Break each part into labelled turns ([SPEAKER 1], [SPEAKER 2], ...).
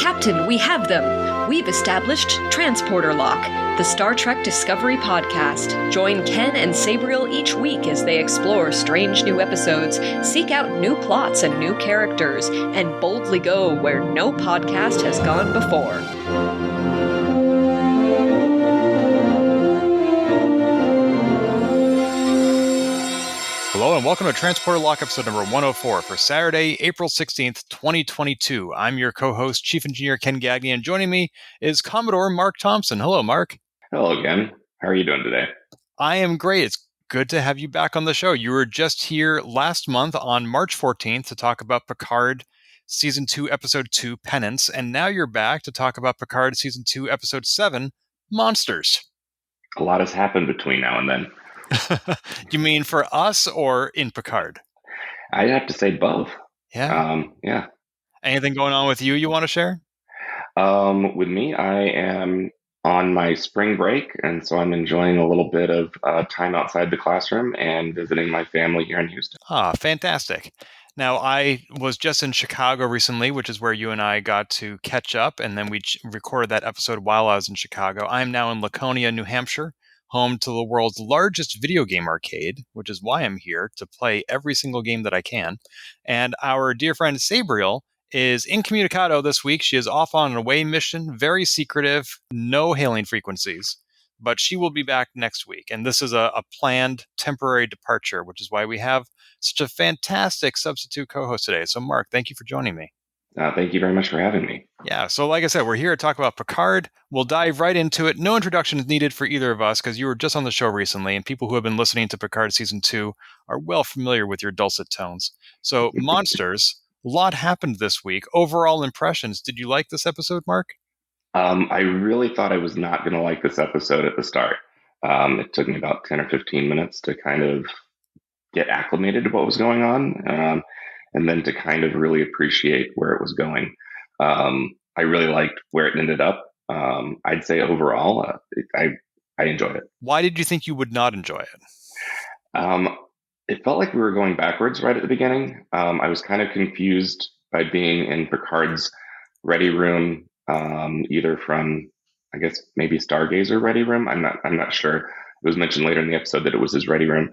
[SPEAKER 1] Captain, we have them. We've established Transporter Lock, the Star Trek Discovery podcast. Join Ken and Sabriel each week as they explore strange new episodes, seek out new plots and new characters, and boldly go where no podcast has gone before.
[SPEAKER 2] Hello and welcome to Transporter Lock episode number 104 for Saturday, April 16th, 2022. I'm your co-host, Chief Engineer Ken Gagne, and joining me is Commodore Mark Thompson. Hello, Mark.
[SPEAKER 3] Hello again. How are you doing today?
[SPEAKER 2] I am great. It's good to have you back on the show. You were just here last month on March 14th to talk about Picard Season 2, Episode 2, Penance, and now you're back to talk about Picard Season 2, Episode 7, Monsters.
[SPEAKER 3] A lot has happened between now and then.
[SPEAKER 2] You mean for us or in Picard?
[SPEAKER 3] I'd have to say both.
[SPEAKER 2] Yeah.
[SPEAKER 3] Yeah.
[SPEAKER 2] Anything going on with you want to share?
[SPEAKER 3] With me, I am on my spring break, and so I'm enjoying a little bit of time outside the classroom and visiting my family here in Houston.
[SPEAKER 2] Ah, fantastic. Now, I was just in Chicago recently, which is where you and I got to catch up, and then we recorded that episode while I was in Chicago. I'm now in Laconia, New Hampshire, home to the world's largest video game arcade, which is why I'm here, to play every single game that I can. And our dear friend Sabriel is incommunicado this week. She is off on an away mission, very secretive, no hailing frequencies. But she will be back next week. And this is a planned temporary departure, which is why we have such a fantastic substitute co-host today. So, Mark, thank you for joining me.
[SPEAKER 3] Thank you very much for having me.
[SPEAKER 2] Yeah, so like I said, we're here to talk about Picard. We'll dive right into it. No introduction is needed for either of us because you were just on the show recently, and people who have been listening to Picard Season 2 are well familiar with your dulcet tones. So, Monsters, a lot happened this week. Overall impressions, did you like this episode, Mark?
[SPEAKER 3] I really thought I was not going to like this episode at the start. It took me about 10 or 15 minutes to kind of get acclimated to what was going on. And then to kind of really appreciate where it was going. I really liked where it ended up. I'd say overall, I enjoyed it.
[SPEAKER 2] Why did you think you would not enjoy it?
[SPEAKER 3] It felt like we were going backwards right at the beginning. I was kind of confused by being in Picard's ready room, either from, I guess, maybe Stargazer ready room. I'm not sure. It was mentioned later in the episode that it was his ready room.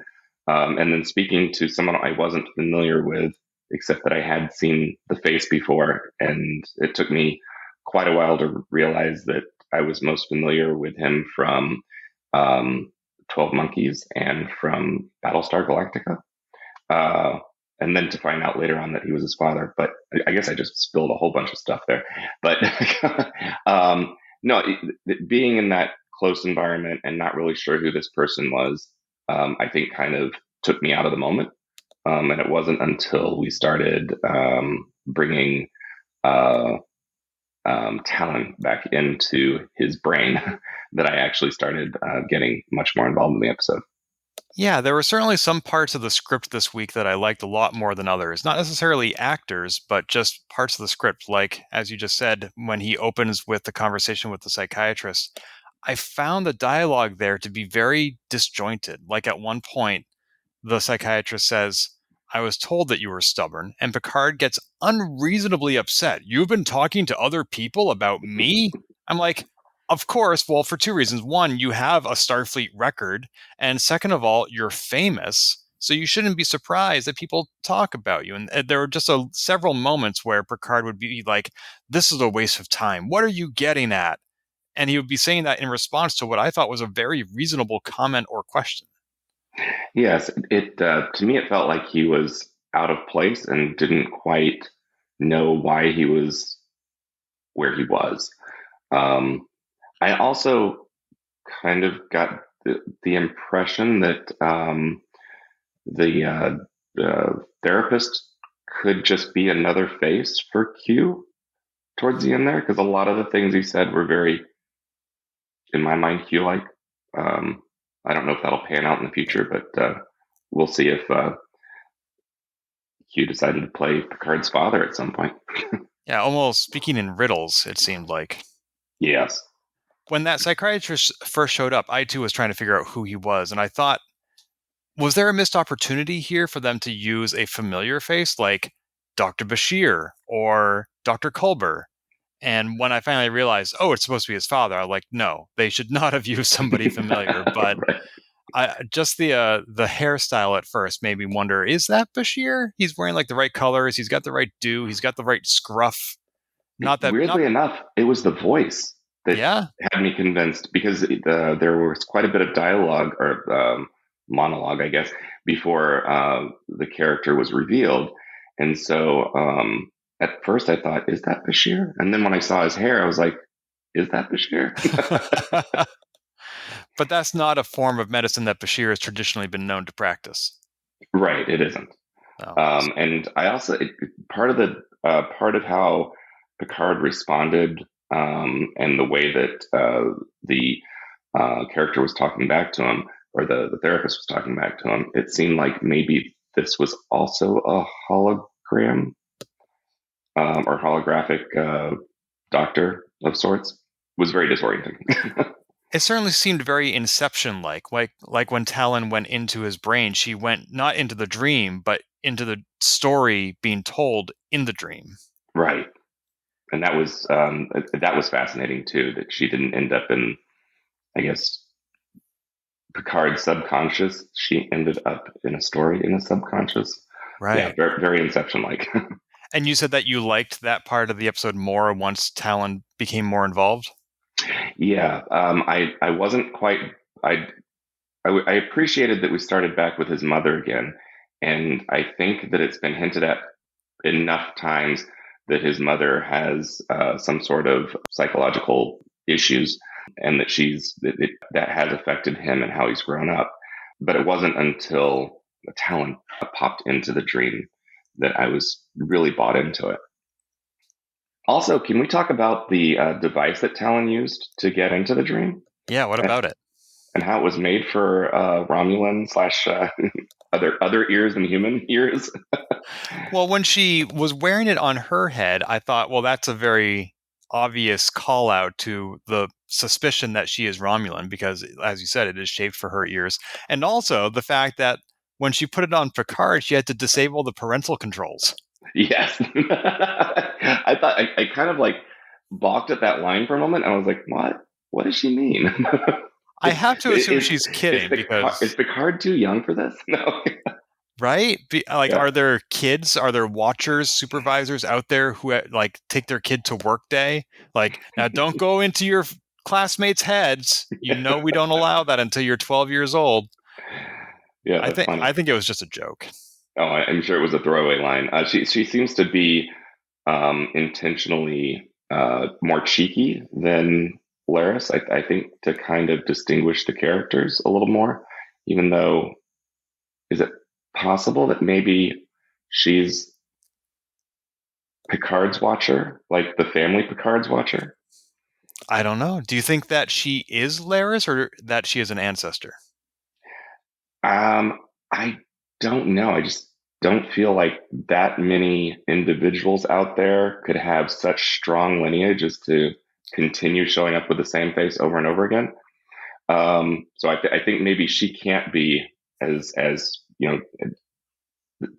[SPEAKER 3] And then speaking to someone I wasn't familiar with, except that I had seen the face before, and it took me quite a while to realize that I was most familiar with him from 12 Monkeys and from Battlestar Galactica. And then to find out later on that he was his father. But I guess I just spilled a whole bunch of stuff there. But no, being in that close environment and not really sure who this person was, I think kind of took me out of the moment. And it wasn't until we started bringing Talon back into his brain that I actually started getting much more involved in the episode.
[SPEAKER 2] Yeah, there were certainly some parts of the script this week that I liked a lot more than others. Not necessarily actors, but just parts of the script. Like, as you just said, when he opens with the conversation with the psychiatrist, I found the dialogue there to be very disjointed. Like at one point, the psychiatrist says, "I was told that you were stubborn," and Picard gets unreasonably upset. "You've been talking to other people about me?" I'm like, of course, well, for two reasons. One, you have a Starfleet record, and second of all, you're famous, so you shouldn't be surprised that people talk about you. And there were just several moments where Picard would be like, "This is a waste of time. What are you getting at?" And he would be saying that in response to what I thought was a very reasonable comment or question.
[SPEAKER 3] Yes, it to me it felt like he was out of place and didn't quite know why he was where he was. I also kind of got the impression that the therapist could just be another face for Q towards the end there, because a lot of the things he said were very, in my mind, Q-like. I don't know if that'll pan out in the future, but we'll see if Q decided to play Picard's father at some point.
[SPEAKER 2] Yeah, almost speaking in riddles, it seemed like.
[SPEAKER 3] Yes.
[SPEAKER 2] When that psychiatrist first showed up, I too was trying to figure out who he was, and I thought, was there a missed opportunity here for them to use a familiar face like Dr. Bashir or Dr. Culber? And when I finally realized, oh, it's supposed to be his father, I was like, no, they should not have used somebody familiar. But
[SPEAKER 3] Right.
[SPEAKER 2] just the hairstyle at first made me wonder: is that Bashir? He's wearing like the right colors. He's got the right do. He's got the right scruff. Not that, not
[SPEAKER 3] Weirdly enough, it was the voice that
[SPEAKER 2] yeah,
[SPEAKER 3] had me convinced because there was quite a bit of dialogue or monologue, I guess, before the character was revealed. And so at first I thought, is that Bashir? And then when I saw his hair, I was like, is that Bashir?
[SPEAKER 2] but that's not a form of medicine that Bashir has traditionally been known to practice.
[SPEAKER 3] Right, it isn't.
[SPEAKER 2] Oh.
[SPEAKER 3] And I also part of how Picard responded and the way that the character was talking back to him, or the therapist was talking back to him, it seemed like maybe this was also a hologram or holographic doctor of sorts. It was very disorienting.
[SPEAKER 2] It certainly seemed very Inception-like. Like when Talon went into his brain, she went not into the dream, but into the story being told in the dream.
[SPEAKER 3] Right. And that was fascinating too, that she didn't end up in, I guess, Picard's subconscious. She ended up in a story in a subconscious.
[SPEAKER 2] Right.
[SPEAKER 3] Yeah, very, very Inception like.
[SPEAKER 2] And you said that you liked that part of the episode more once Talon became more involved?
[SPEAKER 3] Yeah, I wasn't quite. I appreciated that we started back with his mother again, and I think that it's been hinted at enough times that his mother has some sort of psychological issues, and that that has affected him and how he's grown up. But it wasn't until Talon popped into the dream that I was really bought into it. Also, can we talk about the device that Talon used to get into the dream?
[SPEAKER 2] Yeah, what about it?
[SPEAKER 3] And how it was made for Romulan slash other ears than human ears?
[SPEAKER 2] Well, when she was wearing it on her head, I thought, well, that's a very obvious call out to the suspicion that she is Romulan, because, as you said, it is shaped for her ears. And also the fact that when she put it on Picard, she had to disable the parental controls.
[SPEAKER 3] Yes. I thought I kind of like balked at that line for a moment. And I was like, what? What does she mean?
[SPEAKER 2] I have to assume
[SPEAKER 3] Is,
[SPEAKER 2] she's kidding because
[SPEAKER 3] is Picard too young for this? No.
[SPEAKER 2] right?
[SPEAKER 3] Yeah.
[SPEAKER 2] Are there kids? Are there watchers, supervisors out there who like take their kid to work day? Like, now don't go into your classmates' heads. You know we don't allow that until you're 12 years old.
[SPEAKER 3] Yeah, that's funny.
[SPEAKER 2] I think it was just a joke.
[SPEAKER 3] Oh, I'm sure it was a throwaway line. She seems to be intentionally more cheeky than Laris. I think to kind of distinguish the characters a little more. Even though, is it possible that maybe she's Picard's watcher, like the family Picard's watcher?
[SPEAKER 2] I don't know. Do you think that she is Laris or that she is an ancestor?
[SPEAKER 3] I don't know. I just don't feel like that many individuals out there could have such strong lineages to continue showing up with the same face over and over again. So I think maybe she can't be as you know,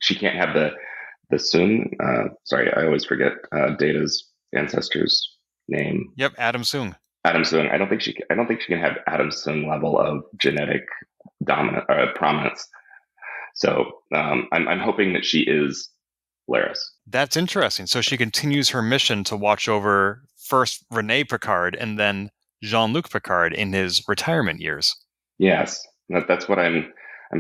[SPEAKER 3] she can't have the Sun. Sorry, I always forget Data's ancestor's name.
[SPEAKER 2] Yep, Adam Soong.
[SPEAKER 3] Adam Sun. I don't think she can have Adam Sun level of genetic prominence. So I'm hoping that she is Laris.
[SPEAKER 2] That's interesting. So she continues her mission to watch over first Rene Picard and then Jean-Luc Picard in his retirement years.
[SPEAKER 3] Yes, that's what I'm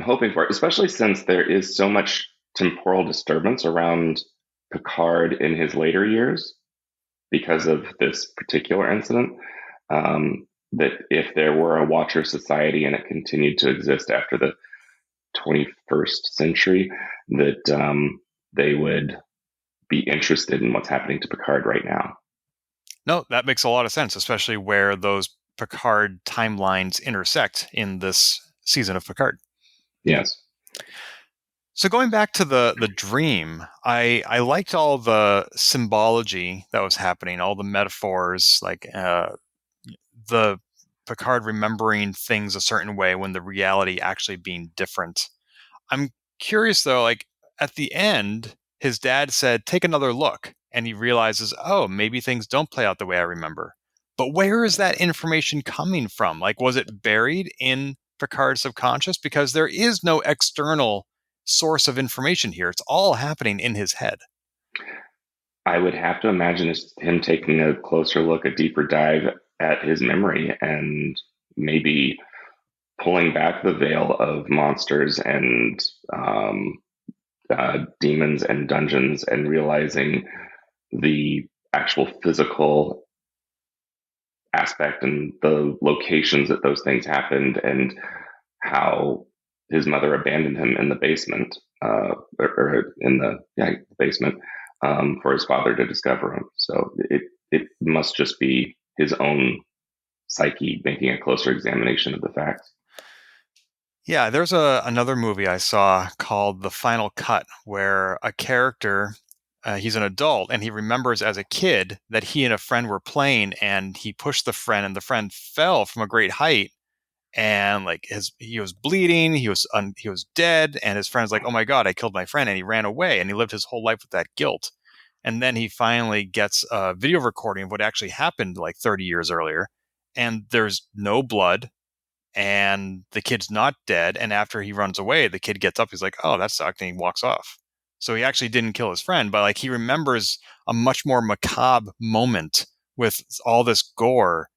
[SPEAKER 3] hoping for, especially since there is so much temporal disturbance around Picard in his later years because of this particular incident. That if there were a Watcher Society and it continued to exist after the 21st century, that they would be interested in what's happening to Picard right now.
[SPEAKER 2] No, that makes a lot of sense, especially where those Picard timelines intersect in this season of Picard.
[SPEAKER 3] Yes.
[SPEAKER 2] So going back to the dream, I liked all the symbology that was happening, all the metaphors, like the Picard remembering things a certain way when the reality actually being different. I'm curious though, like at the end, his dad said, "Take another look." and he realizes, oh, maybe things don't play out the way I remember. But where is that information coming from? Like, was it buried in Picard's subconscious? Because there is no external source of information here. It's all happening in his head.
[SPEAKER 3] I would have to imagine it's him taking a closer look, a deeper dive at his memory, and maybe pulling back the veil of monsters and demons and dungeons, and realizing the actual physical aspect and the locations that those things happened, and how his mother abandoned him in the basement, or in the basement, for his father to discover him. So it must just be his own psyche making a closer examination of the facts.
[SPEAKER 2] Yeah, there's another movie I saw called The Final Cut, where a character, he's an adult, and he remembers as a kid that he and a friend were playing, and he pushed the friend, and the friend fell from a great height, and like he was bleeding, he was dead, and his friend's like, "Oh my God, I killed my friend," and he ran away, and he lived his whole life with that guilt. And then he finally gets a video recording of what actually happened like 30 years earlier, and there's no blood, and the kid's not dead. And after he runs away, the kid gets up. He's like, "Oh, that sucked," and he walks off. So he actually didn't kill his friend, but like he remembers a much more macabre moment with all this gore,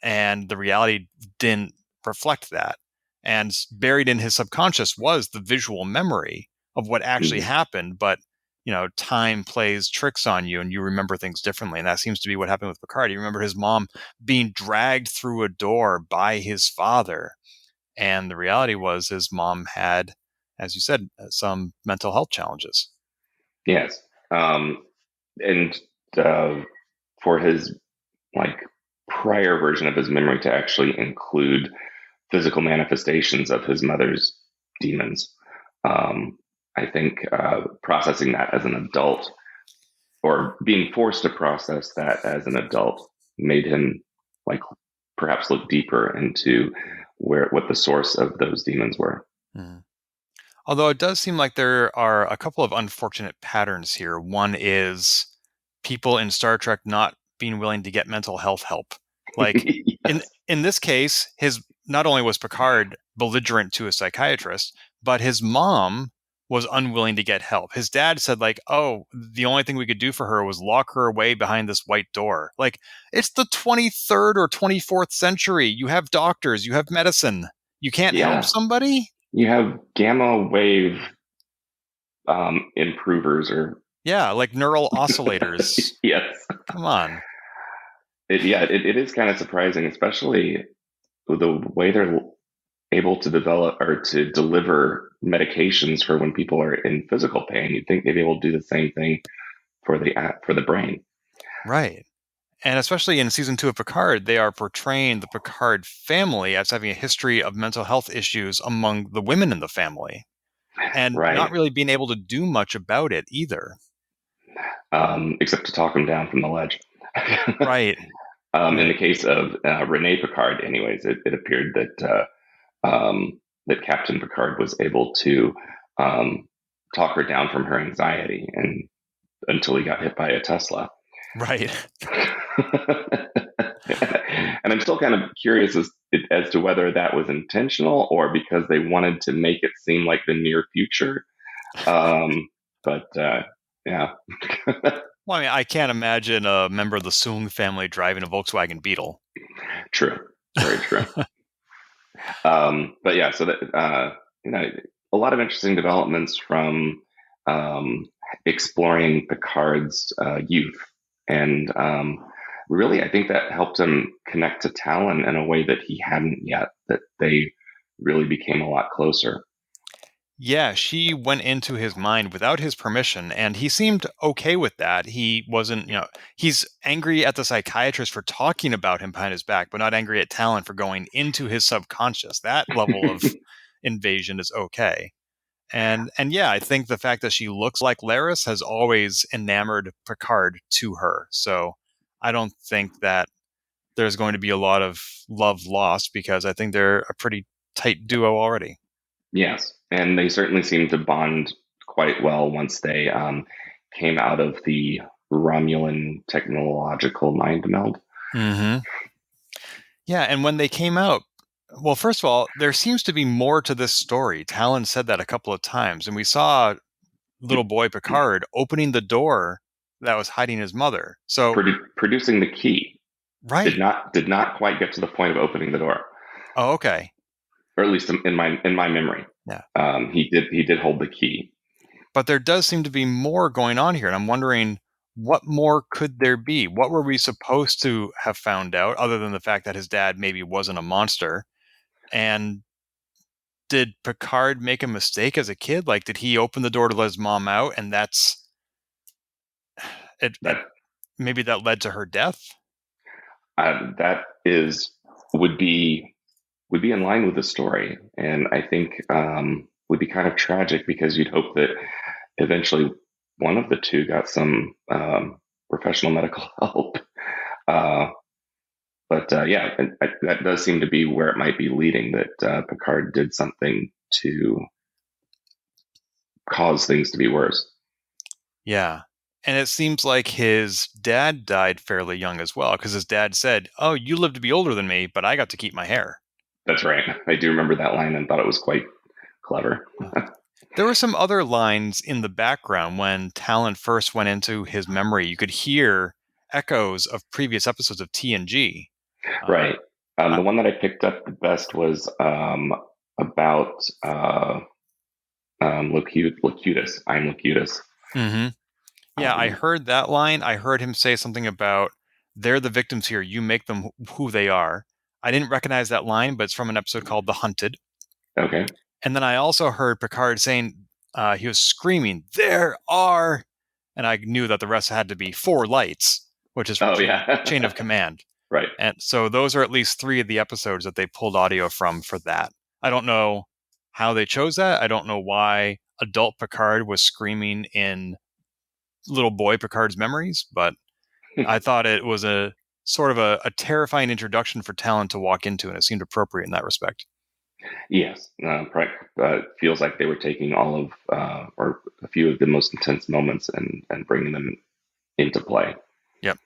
[SPEAKER 2] and the reality didn't reflect that. And buried in his subconscious was the visual memory of what actually happened, but time plays tricks on you and you remember things differently. And that seems to be what happened with Picard. You remember his mom being dragged through a door by his father. And the reality was his mom had, as you said, some mental health challenges.
[SPEAKER 3] Yes. And for his prior version of his memory to actually include physical manifestations of his mother's demons, I think processing that as an adult, or being forced to process that as an adult, made him perhaps look deeper into what the source of those demons were.
[SPEAKER 2] Mm. Although it does seem like there are a couple of unfortunate patterns here. One is people in Star Trek not being willing to get mental health help. Like
[SPEAKER 3] Yes.
[SPEAKER 2] in this case, not only was Picard belligerent to a psychiatrist, but his mom was unwilling to get help. His dad said "Oh, the only thing we could do for her was lock her away behind this white door." Like, it's the 23rd or 24th century. You have doctors, you have medicine. You can't help somebody?
[SPEAKER 3] You have gamma wave improvers, or
[SPEAKER 2] like neural oscillators.
[SPEAKER 3] yes.
[SPEAKER 2] Come on.
[SPEAKER 3] It is kind of surprising, especially the way they're able to develop or to deliver medications for when people are in physical pain. You'd think they'd be able to do the same thing for the brain.
[SPEAKER 2] Right. And especially in season 2 of Picard, they are portraying the Picard family as having a history of mental health issues among the women in the family, and not really being able to do much about it either.
[SPEAKER 3] Except to talk them down from the ledge.
[SPEAKER 2] Right.
[SPEAKER 3] In the case of Renee Picard, anyways, it appeared that that Captain Picard was able to talk her down from her anxiety, and until he got hit by a Tesla.
[SPEAKER 2] Right.
[SPEAKER 3] And I'm still kind of curious as to whether that was intentional or because they wanted to make it seem like the near future. But yeah.
[SPEAKER 2] Well, I mean, I can't imagine a member of the Soong family driving a Volkswagen Beetle.
[SPEAKER 3] True. Very true. But yeah, so that a lot of interesting developments from exploring Picard's youth, and really, I think that helped him connect to Talon in a way that he hadn't yet. That they really became a lot closer.
[SPEAKER 2] Yeah, she went into his mind without his permission, and he seemed okay with that. He wasn't, he's angry at the psychiatrist for talking about him behind his back, but not angry at Talon for going into his subconscious. That level of invasion is okay. And yeah, I think the fact that she looks like Laris has always enamored Picard to her. So I don't think that there's going to be a lot of love lost, because I think they're a pretty tight duo already.
[SPEAKER 3] Yes, and they certainly seemed to bond quite well once they came out of the Romulan technological mind meld.
[SPEAKER 2] Mm-hmm. Yeah, and when they came out, well, first of all, there seems to be more to this story. Talon said that a couple of times, and we saw little boy Picard opening the door that was hiding his mother. So
[SPEAKER 3] Producing the key.
[SPEAKER 2] right.
[SPEAKER 3] Did not quite get to the point of opening the door,
[SPEAKER 2] Oh, okay.
[SPEAKER 3] or at least in my memory.
[SPEAKER 2] Yeah.
[SPEAKER 3] He did hold the key.
[SPEAKER 2] But there does seem to be more going on here, and I'm wondering what more could there be? What were we supposed to have found out other than the fact that his dad maybe wasn't a monster? And did Picard make a mistake as a kid? Like, did he open the door to let his mom out, and that's it? Maybe that led to her death.
[SPEAKER 3] That would be in line with the story, and I think would be kind of tragic because you'd hope that eventually one of the two got some professional medical help. But that does seem to be where it might be leading, that Picard did something to cause things to be worse.
[SPEAKER 2] Yeah. And it seems like his dad died fairly young as well, because his dad said, "Oh, you live to be older than me, but I got to keep my hair."
[SPEAKER 3] That's right. I do remember that line and thought it was quite clever.
[SPEAKER 2] There were some other lines in the background when Talon first went into his memory. You could hear echoes of previous episodes of TNG.
[SPEAKER 3] Right. The one that I picked up the best was about Locutus. I'm Locutus.
[SPEAKER 2] Mm-hmm. Yeah, I heard that line. I heard him say something about, "They're the victims here. You make them who they are." I didn't recognize that line, but it's from an episode called The Hunted.
[SPEAKER 3] Okay.
[SPEAKER 2] And then I also heard Picard saying, he was screaming, "There are," and I knew that the rest had to be 4 lights, which is from Chain of Command.
[SPEAKER 3] Right.
[SPEAKER 2] And so those are at least 3 of the episodes that they pulled audio from for that. I don't know how they chose that. I don't know why adult Picard was screaming in little boy Picard's memories, but I thought it was a sort of a terrifying introduction for Talon to walk into, and it seemed appropriate in that respect.
[SPEAKER 3] Yes, feels like they were taking all of or a few of the most intense moments and bringing them into play.
[SPEAKER 2] Yep.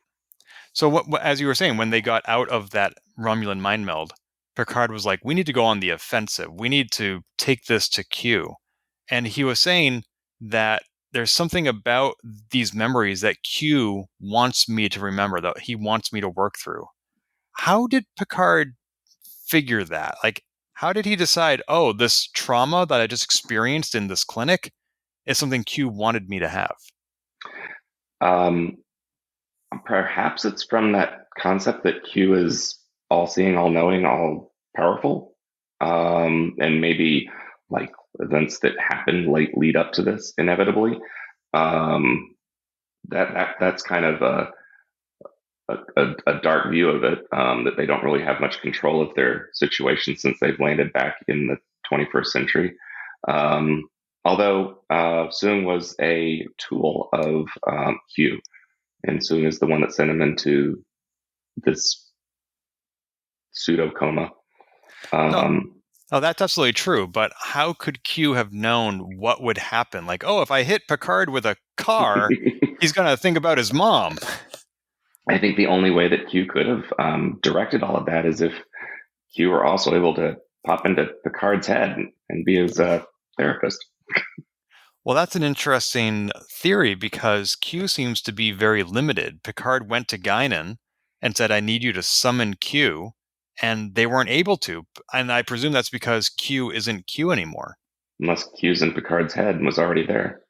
[SPEAKER 2] So, what, as you were saying, when they got out of that Romulan mind meld, Picard was like, "We need to go on the offensive. We need to take this to Q," and he was saying that there's something about these memories that Q wants me to remember, that he wants me to work through. How did Picard figure that? Like, how did he decide, oh, this trauma that I just experienced in this clinic is something Q wanted me to have?
[SPEAKER 3] Perhaps it's from that concept that Q is all seeing, all knowing, all powerful. And maybe like events that happen lead up to this inevitably. That's kind of a dark view of it, that they don't really have much control of their situation since they've landed back in the 21st century. Although Soong was a tool of Q, and Soong is the one that sent him into this pseudo coma.
[SPEAKER 2] Oh, that's absolutely true. But how could Q have known what would happen? Like, oh, if I hit Picard with a car, he's going to think about his mom.
[SPEAKER 3] I think the only way that Q could have directed all of that is if Q were also able to pop into Picard's head and be his therapist.
[SPEAKER 2] Well, that's an interesting theory because Q seems to be very limited. Picard went to Guinan and said, "I need you to summon Q," and they weren't able to. And I presume that's because Q isn't Q anymore.
[SPEAKER 3] Unless Q's in Picard's head and was already there.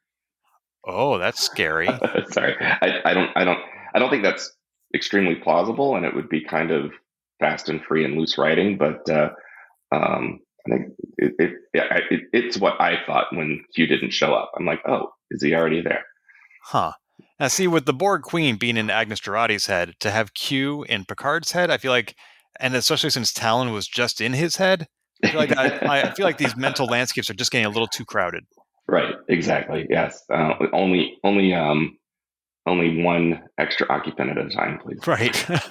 [SPEAKER 2] Oh, that's scary.
[SPEAKER 3] Sorry, I don't think that's extremely plausible, and it would be kind of fast and free and loose writing. But I think it's what I thought when Q didn't show up. I'm like, oh, is he already there?
[SPEAKER 2] Huh. Now, see, with the Borg Queen being in Agnes Jurati's head, to have Q in Picard's head, I feel like, and especially since Talon was just in his head, I feel like I feel like these mental landscapes are just getting a little too crowded.
[SPEAKER 3] Right. Exactly. Yes. Only one extra occupant at a time, please.
[SPEAKER 2] Right. Kind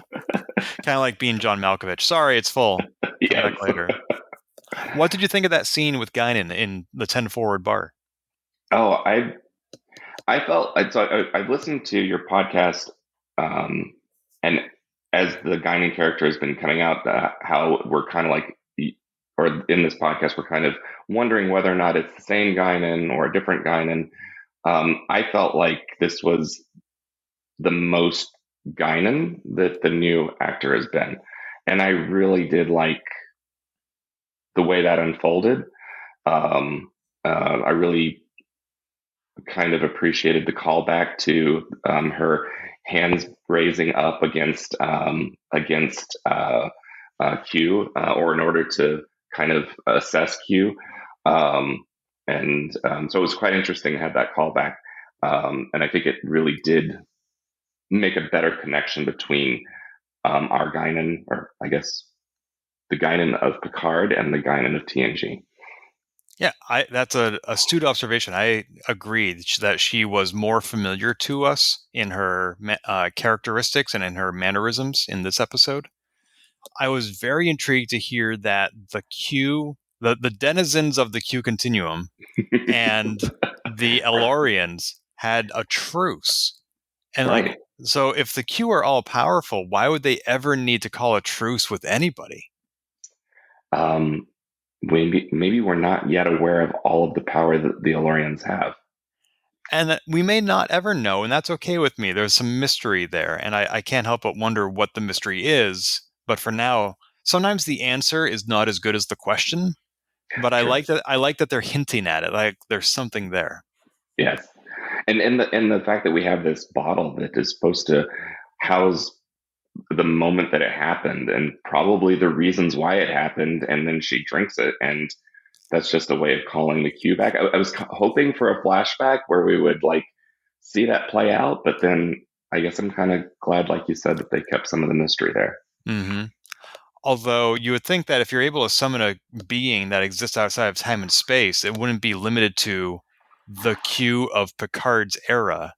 [SPEAKER 2] of like being John Malkovich. Sorry, it's full.
[SPEAKER 3] Yes.
[SPEAKER 2] Come back later. What did you think of that scene with Guinan in the 10 Forward bar?
[SPEAKER 3] Oh, I felt I've listened to your podcast, and as the Guinan character has been coming out, how we're kind of like, or in this podcast, we're kind of wondering whether or not it's the same Guinan or a different Guinan. I felt like this was the most Guinan that the new actor has been, and I really did like the way that unfolded. I really kind of appreciated the callback to her hands raising up against Q, or in order to kind of assess Q, and so it was quite interesting to have that callback, and I think it really did make a better connection between our Guinan, or I guess the Guinan of Picard and the Guinan of TNG.
[SPEAKER 2] Yeah, that's a astute observation. I agree that she was more familiar to us in her characteristics and in her mannerisms in this episode. I was very intrigued to hear that the denizens of the Q continuum and the Elorians had a truce. And
[SPEAKER 3] Right.
[SPEAKER 2] so if the Q are all powerful, why would they ever need to call a truce with anybody?
[SPEAKER 3] Maybe we're not yet aware of all of the power that the Elorians have.
[SPEAKER 2] And we may not ever know, and that's okay with me. There's some mystery there, and I can't help but wonder what the mystery is. But for now, sometimes the answer is not as good as the question. But I like that. I like that they're hinting at it. Like there's something there.
[SPEAKER 3] Yes, and the fact that we have this bottle that is supposed to house the moment that it happened and probably the reasons why it happened, and then she drinks it, and that's just a way of calling the Q back. I was hoping for a flashback where we would like see that play out, but then I guess I'm kind of glad, like you said, that they kept some of the mystery there.
[SPEAKER 2] Mm-hmm. Although you would think that if you're able to summon a being that exists outside of time and space, it wouldn't be limited to the Q of Picard's era,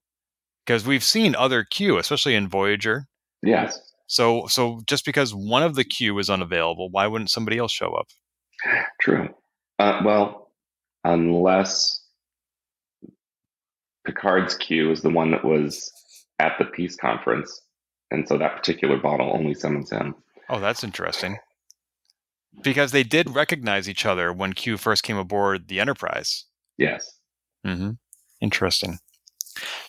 [SPEAKER 2] because we've seen other Q, especially in Voyager.
[SPEAKER 3] Yes.
[SPEAKER 2] So just because one of the Q is unavailable, why wouldn't somebody else show up?
[SPEAKER 3] True. Well, unless Picard's Q is the one that was at the peace conference, and so that particular bottle only summons him.
[SPEAKER 2] Oh, that's interesting. Because they did recognize each other when Q first came aboard the Enterprise.
[SPEAKER 3] Yes.
[SPEAKER 2] Mm-hmm. Interesting.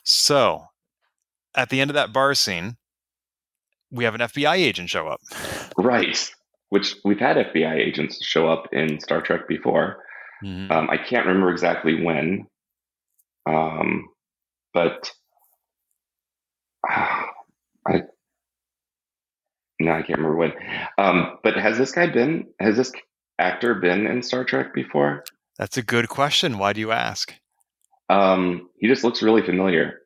[SPEAKER 2] So, at the end of that bar scene, we have an FBI agent show up.
[SPEAKER 3] Right. Which we've had FBI agents show up in Star Trek before.
[SPEAKER 2] Mm-hmm.
[SPEAKER 3] I can't remember exactly when, but I can't remember when. But has this actor been in Star Trek before?
[SPEAKER 2] That's a good question. Why do you ask?
[SPEAKER 3] He just looks really familiar.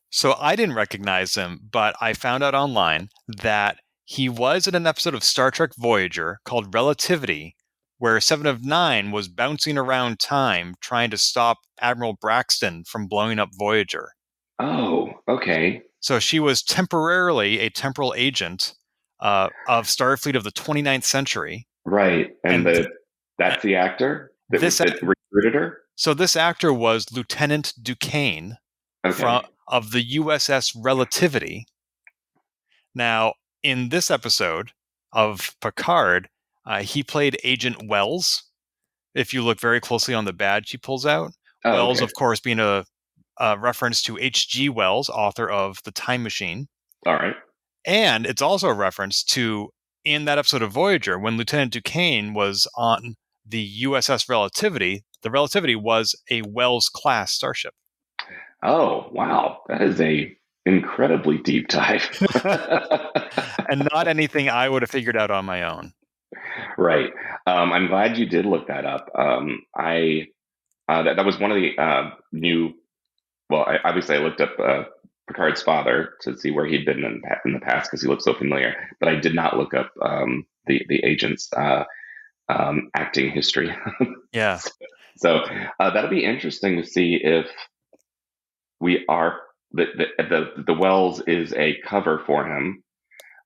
[SPEAKER 2] So I didn't recognize him, but I found out online that he was in an episode of Star Trek Voyager called Relativity, where Seven of Nine was bouncing around time trying to stop Admiral Braxton from blowing up Voyager.
[SPEAKER 3] Oh, okay.
[SPEAKER 2] So she was temporarily a temporal agent of Starfleet of the 29th century.
[SPEAKER 3] Right. And that's the actor that recruited her?
[SPEAKER 2] So this actor was Lieutenant Duquesne of the USS Relativity. Now, in this episode of Picard, he played Agent Wells. If you look very closely on the badge he pulls out. Wells, of course, being a reference to H.G. Wells, author of The Time Machine.
[SPEAKER 3] All right.
[SPEAKER 2] And it's also a reference to, in that episode of Voyager, when Lieutenant Duquesne was on the USS Relativity, the Relativity was a Wells-class starship.
[SPEAKER 3] Oh, wow. That is a incredibly deep dive.
[SPEAKER 2] And not anything I would have figured out on my own.
[SPEAKER 3] Right. I'm glad you did look that up. That was one of the new. Well, obviously I looked up Picard's father to see where he'd been in the past because he looked so familiar. But I did not look up the agent's acting history.
[SPEAKER 2] Yeah.
[SPEAKER 3] So that'll be interesting to see if we are the Wells is a cover for him.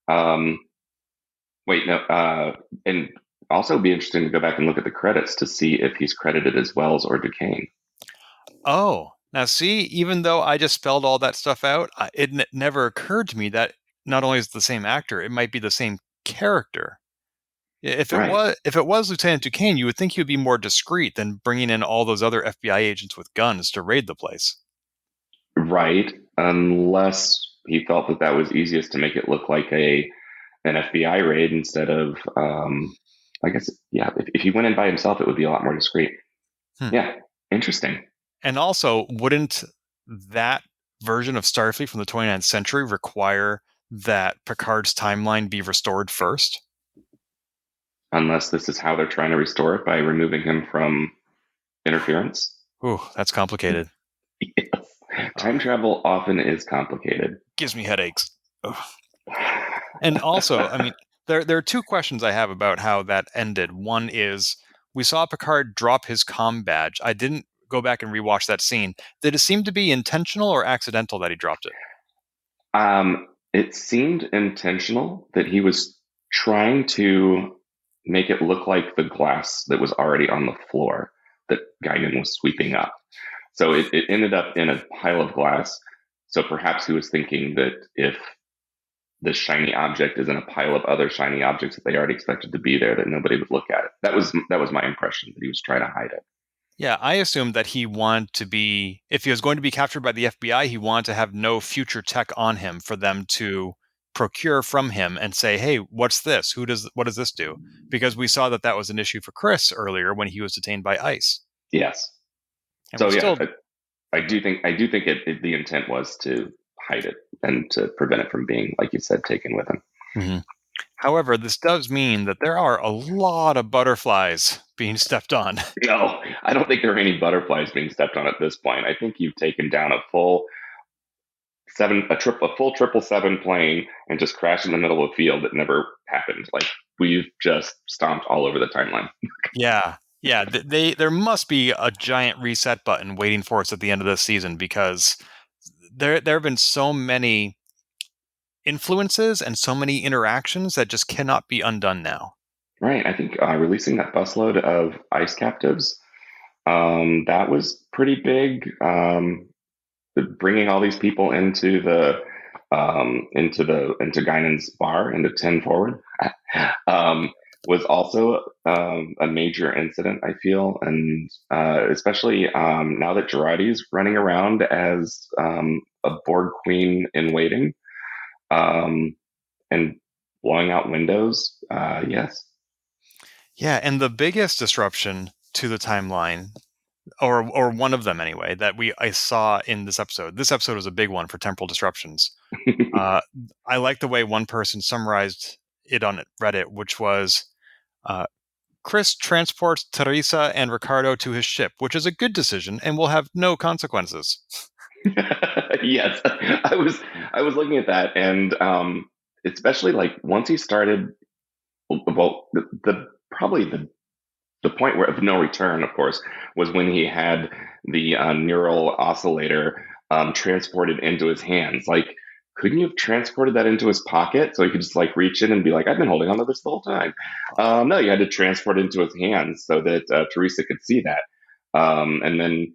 [SPEAKER 3] And also be interesting to go back and look at the credits to see if he's credited as Wells or Duquesne.
[SPEAKER 2] Oh, Now, see, even though I just spelled all that stuff out, it never occurred to me that not only is it the same actor, it might be the same character.
[SPEAKER 3] Right.
[SPEAKER 2] If it was Lieutenant Duquesne, you would think he would be more discreet than bringing in all those other FBI agents with guns to raid the place.
[SPEAKER 3] Right. Unless he felt that that was easiest to make it look like an FBI raid instead of, I guess, yeah, if he went in by himself, it would be a lot more discreet.
[SPEAKER 2] Hmm.
[SPEAKER 3] Yeah. Interesting.
[SPEAKER 2] And also, wouldn't that version of Starfleet from the 29th century require that Picard's timeline be restored first?
[SPEAKER 3] Unless this is how they're trying to restore it by removing him from interference.
[SPEAKER 2] Ooh, that's complicated.
[SPEAKER 3] Yes. Time travel often is complicated.
[SPEAKER 2] Gives me headaches. Ugh. And also, I mean, there are two questions I have about how that ended. One is we saw Picard drop his comm badge. I didn't go back and rewatch that scene. Did it seem to be intentional or accidental that he dropped it?
[SPEAKER 3] It seemed intentional that he was trying to make it look like the glass that was already on the floor that Guinan was sweeping up. So it ended up in a pile of glass. So perhaps he was thinking that if the shiny object is in a pile of other shiny objects that they already expected to be there, that nobody would look at it. That was my impression, that he was trying to hide it.
[SPEAKER 2] Yeah, I assumed that he wanted to be, if he was going to be captured by the FBI, he wanted to have no future tech on him for them to procure from him and say, hey, what's this? What does this do? Because we saw that was an issue for Chris earlier when he was detained by ICE.
[SPEAKER 3] Yes.
[SPEAKER 2] And
[SPEAKER 3] So
[SPEAKER 2] we
[SPEAKER 3] yeah,
[SPEAKER 2] still,
[SPEAKER 3] I do think the intent was to hide it and to prevent it from being, like you said, taken with him.
[SPEAKER 2] Mm-hmm. However, this does mean that there are a lot of butterflies being stepped on.
[SPEAKER 3] No, I don't think there are any butterflies being stepped on at this point. I think you've taken down a full full 777 plane and just crashed in the middle of a field that never happened. Like we've just stomped all over the timeline.
[SPEAKER 2] Yeah. Yeah, there must be a giant reset button waiting for us at the end of this season because there have been so many influences and so many interactions that just cannot be undone now.
[SPEAKER 3] Right. I think releasing that busload of ice captives, that was pretty big. Bringing all these people into into Guinan's bar, into 10 Forward, was also a major incident, I feel, and especially now that Girardi's running around as a Borg queen in waiting, and blowing out windows. Yes.
[SPEAKER 2] Yeah, and the biggest disruption to the timeline, or one of them anyway, that I saw in this episode. This episode was a big one for temporal disruptions. I like the way one person summarized it on Reddit, which was Chris transports Teresa and Ricardo to his ship, which is a good decision and will have no consequences.
[SPEAKER 3] Yes, I was looking at that, and especially like once he started. Well, probably the point where of no return, of course, was when he had the neural oscillator transported into his hands. Like, couldn't you have transported that into his pocket so he could just like reach in and be like, "I've been holding on to this the whole time"? No, you had to transport it into his hands so that Teresa could see that, and then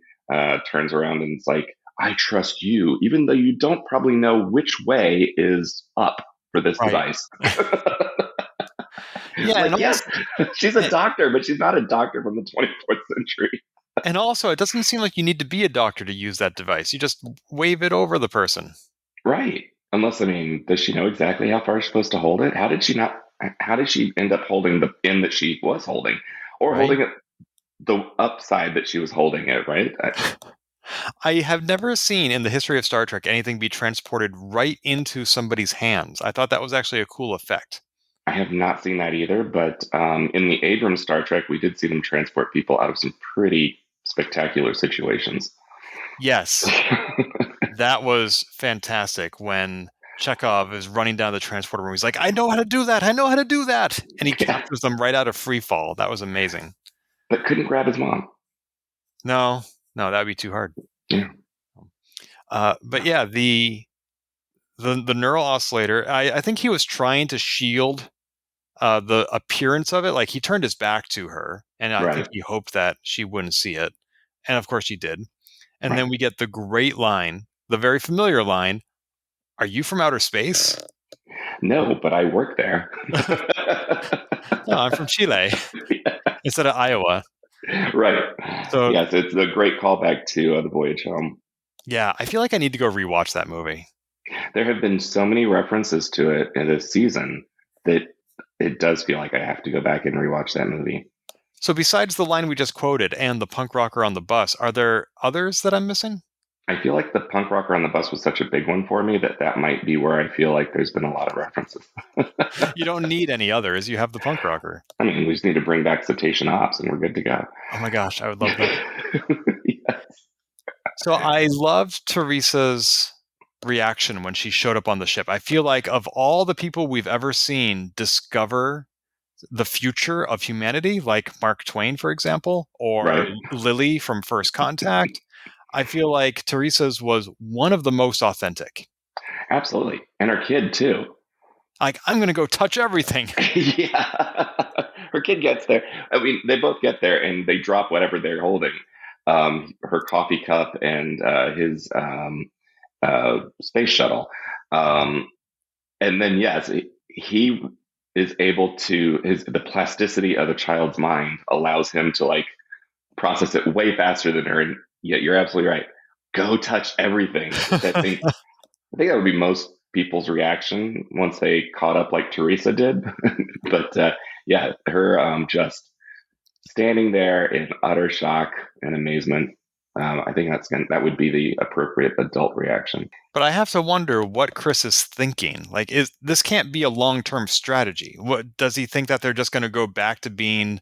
[SPEAKER 3] turns around and it's like, "I trust you, even though you don't probably know which way is up for this device."
[SPEAKER 2] Yeah,
[SPEAKER 3] like,
[SPEAKER 2] and
[SPEAKER 3] yes, she's a doctor, but she's not a doctor from the 24th century.
[SPEAKER 2] And also, it doesn't seem like you need to be a doctor to use that device. You just wave it over the person.
[SPEAKER 3] Right. Unless, I mean, does she know exactly how far she's supposed to hold it? How did she not? How did she end up holding the end that she was holding, or
[SPEAKER 2] Right?
[SPEAKER 3] holding it the upside that she was holding it? Right.
[SPEAKER 2] I have never seen in the history of Star Trek anything be transported right into somebody's hands. I thought that was actually a cool effect.
[SPEAKER 3] I have not seen that either, but in the Abrams Star Trek, we did see them transport people out of some pretty spectacular situations.
[SPEAKER 2] Yes. That was fantastic when Chekhov is running down the transporter room. He's like, I know how to do that. I know how to do that. And he captures them right out of free fall. That was amazing.
[SPEAKER 3] But couldn't grab his mom.
[SPEAKER 2] No, that would be too hard.
[SPEAKER 3] Yeah.
[SPEAKER 2] But yeah, the neural oscillator, I think he was trying to shield the appearance of it. Like he turned his back to her, and I think he hoped that she wouldn't see it. And of course she did. And
[SPEAKER 3] Right.
[SPEAKER 2] then we get the great line, the very familiar line, "Are you from outer space?"
[SPEAKER 3] No, but I work there.
[SPEAKER 2] No, I'm from Chile instead of Iowa.
[SPEAKER 3] Right.
[SPEAKER 2] So
[SPEAKER 3] Yes, it's a great callback to The Voyage Home.
[SPEAKER 2] yeah, I feel like I need to go rewatch that movie.
[SPEAKER 3] There have been so many references to it in this season that it does feel like I have to go back and rewatch that movie.
[SPEAKER 2] So besides the line we just quoted and the punk rocker on the bus, are there others that I'm missing?
[SPEAKER 3] I feel like the punk rocker on the bus was such a big one for me that might be where I feel like there's been a lot of references.
[SPEAKER 2] You don't need any others. You have the punk rocker.
[SPEAKER 3] I mean, we just need to bring back Cetacean Ops and we're good to go.
[SPEAKER 2] Oh my gosh, I would love that.
[SPEAKER 3] Yes.
[SPEAKER 2] So I loved Teresa's reaction when she showed up on the ship. I feel like of all the people we've ever seen discover the future of humanity, like Mark Twain, for example, or
[SPEAKER 3] Right.
[SPEAKER 2] Lily from First Contact, I feel like Teresa's was one of the most authentic.
[SPEAKER 3] Absolutely. And our kid, too.
[SPEAKER 2] Like, I'm going to go touch everything.
[SPEAKER 3] Yeah. Her kid gets there. I mean, they both get there and they drop whatever they're holding, her coffee cup and his space shuttle. And then, yes, he is able to, the plasticity of a child's mind allows him to like process it way faster than her. And yet, you're absolutely right. Go touch everything. I think that would be most people's reaction once they caught up like Teresa did. But yeah, her just standing there in utter shock and amazement. I think that would be the appropriate adult reaction.
[SPEAKER 2] But I have to wonder what Chris is thinking. Like, this can't be a long-term strategy? What does he think that they're just going to go back to being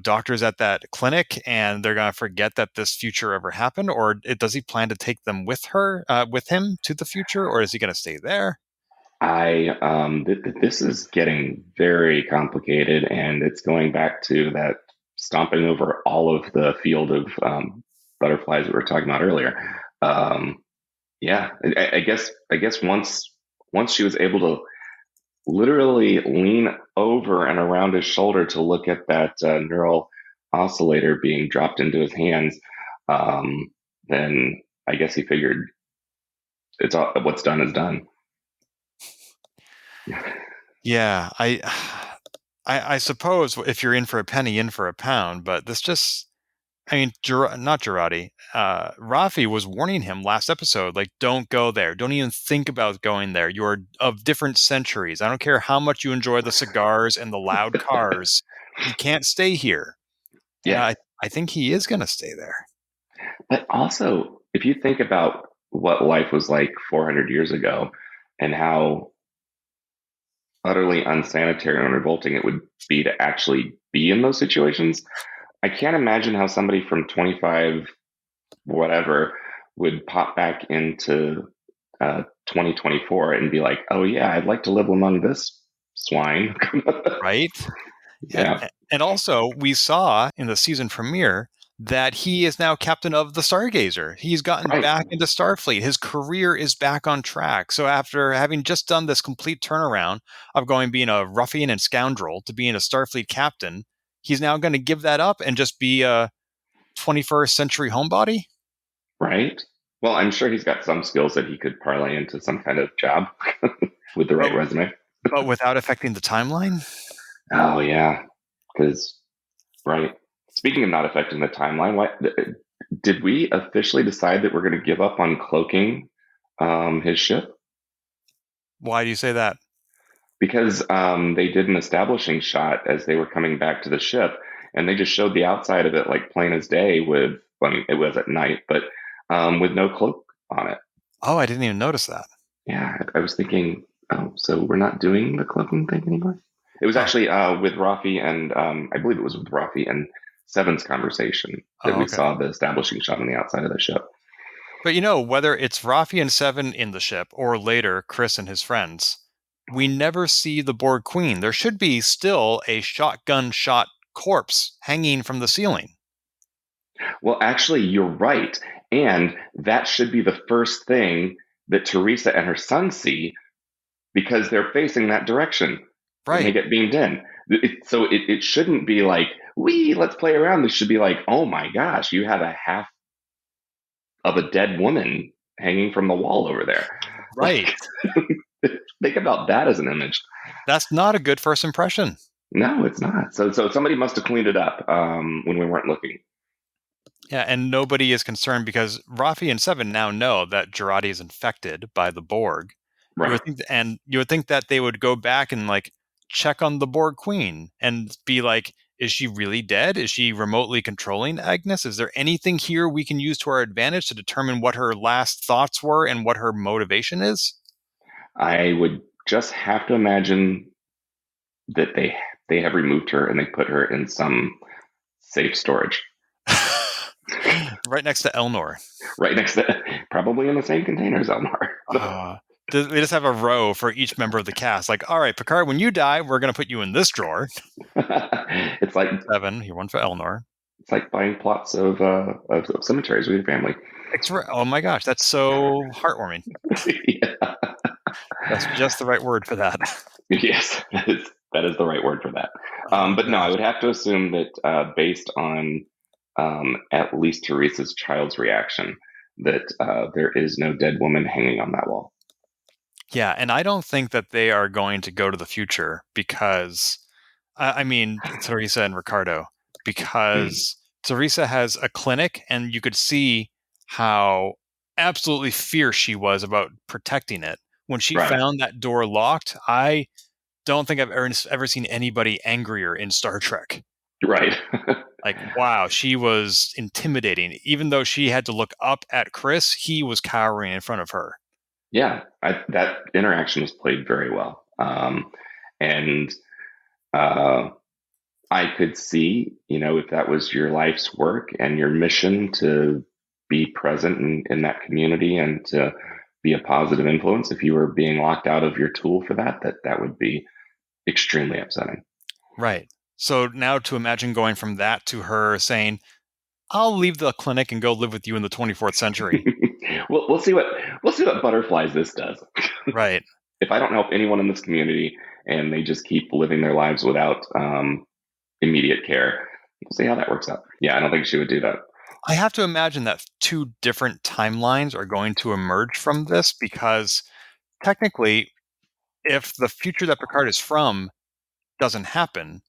[SPEAKER 2] doctors at that clinic and they're going to forget that this future ever happened? Or does he plan to take them with him to the future, or is he going to stay there?
[SPEAKER 3] This is getting very complicated, and it's going back to that stomping over all of the field of butterflies that we were talking about earlier. Yeah, I guess once she was able to literally lean over and around his shoulder to look at that neural oscillator being dropped into his hands, then I guess he figured it's all, what's done is done.
[SPEAKER 2] Yeah, I suppose if you're in for a penny, in for a pound, but this just, I mean, not Girardi. Rafi was warning him last episode, like, don't go there. Don't even think about going there. You're of different centuries. I don't care how much you enjoy the cigars and the loud cars. You can't stay here.
[SPEAKER 3] Yeah.
[SPEAKER 2] And I think he is going to stay there.
[SPEAKER 3] But also, if you think about what life was like 400 years ago and how utterly unsanitary and revolting it would be to actually be in those situations, I can't imagine how somebody from 25 whatever would pop back into 2024 and be like, oh yeah, I'd like to live among this swine.
[SPEAKER 2] Right?
[SPEAKER 3] Yeah.
[SPEAKER 2] And also, we saw in the season premiere that he is now captain of the Stargazer. He's gotten
[SPEAKER 3] Right.
[SPEAKER 2] back into Starfleet. His career is back on track. So after having just done this complete turnaround of being a ruffian and scoundrel to being a Starfleet captain, he's now going to give that up and just be a 21st century homebody?
[SPEAKER 3] Right. Well, I'm sure he's got some skills that he could parlay into some kind of job with the right resume.
[SPEAKER 2] But without affecting the timeline?
[SPEAKER 3] Oh, yeah. Because, right. Speaking of not affecting the timeline, did we officially decide that we're going to give up on cloaking his ship?
[SPEAKER 2] Why do you say that?
[SPEAKER 3] Because they did an establishing shot as they were coming back to the ship, and they just showed the outside of it like plain as day with, I mean, it was at night, but with no cloak on it.
[SPEAKER 2] Oh, I didn't even notice that.
[SPEAKER 3] Yeah, I was thinking, oh, so we're not doing the cloaking thing anymore? It was actually with Rafi and I believe it was with Rafi and Seven's conversation that we saw the establishing shot on the outside of the ship.
[SPEAKER 2] But whether it's Rafi and Seven in the ship or later Chris and his friends, we never see the Borg Queen. There should be still a shotgun shot corpse hanging from the ceiling.
[SPEAKER 3] Well, actually, you're right. And that should be the first thing that Teresa and her son see because they're facing that direction.
[SPEAKER 2] Right.
[SPEAKER 3] When they get beamed in. So it shouldn't be like, let's play around. This should be like, oh my gosh, you have a half of a dead woman hanging from the wall over there.
[SPEAKER 2] Right.
[SPEAKER 3] Like, think about that as an image.
[SPEAKER 2] That's not a good first impression.
[SPEAKER 3] No, it's not. So somebody must have cleaned it up when we weren't looking.
[SPEAKER 2] Yeah, and nobody is concerned because Rafi and Seven now know that Girardi is infected by the Borg.
[SPEAKER 3] Right.
[SPEAKER 2] You would think that they would go back and like check on the Borg Queen and be like, is she really dead? Is she remotely controlling Agnes? Is there anything here we can use to our advantage to determine what her last thoughts were and what her motivation is?
[SPEAKER 3] I would just have to imagine that they have removed her and they put her in some safe storage.
[SPEAKER 2] Right next to Elnor.
[SPEAKER 3] Right next to, probably in the same container as Elnar.
[SPEAKER 2] We just have a row for each member of the cast. Like, all right, Picard, when you die, we're going to put you in this drawer.
[SPEAKER 3] It's like
[SPEAKER 2] Seven, here one for Elnor.
[SPEAKER 3] It's like buying plots of cemeteries with your family.
[SPEAKER 2] Oh my gosh, that's so heartwarming.
[SPEAKER 3] Yeah.
[SPEAKER 2] That's just the right word for that.
[SPEAKER 3] Yes, that is the right word for that. But no, I would have to assume that based on at least Teresa's child's reaction, that there is no dead woman hanging on that wall.
[SPEAKER 2] Yeah, and I don't think that they are going to go to the future because, I mean, Teresa and Ricardo, because Teresa has a clinic and you could see how absolutely fierce she was about protecting it. When she found that door locked, I don't think I've ever seen anybody angrier in Star Trek.
[SPEAKER 3] Right.
[SPEAKER 2] Like, wow, she was intimidating. Even though she had to look up at Chris, he was cowering in front of her.
[SPEAKER 3] Yeah, that interaction was played very well. And I could see, if that was your life's work and your mission to be present in that community and to be a positive influence, if you were being locked out of your tool for that would be extremely upsetting.
[SPEAKER 2] Right. So now to imagine going from that to her saying, I'll leave the clinic and go live with you in the 24th century.
[SPEAKER 3] We'll see what butterflies this does.
[SPEAKER 2] Right.
[SPEAKER 3] If I don't help anyone in this community and they just keep living their lives without immediate care, we'll see how that works out. Yeah, I don't think she would do that.
[SPEAKER 2] I have to imagine that two different timelines are going to emerge from this because technically, if the future that Picard is from doesn't happen,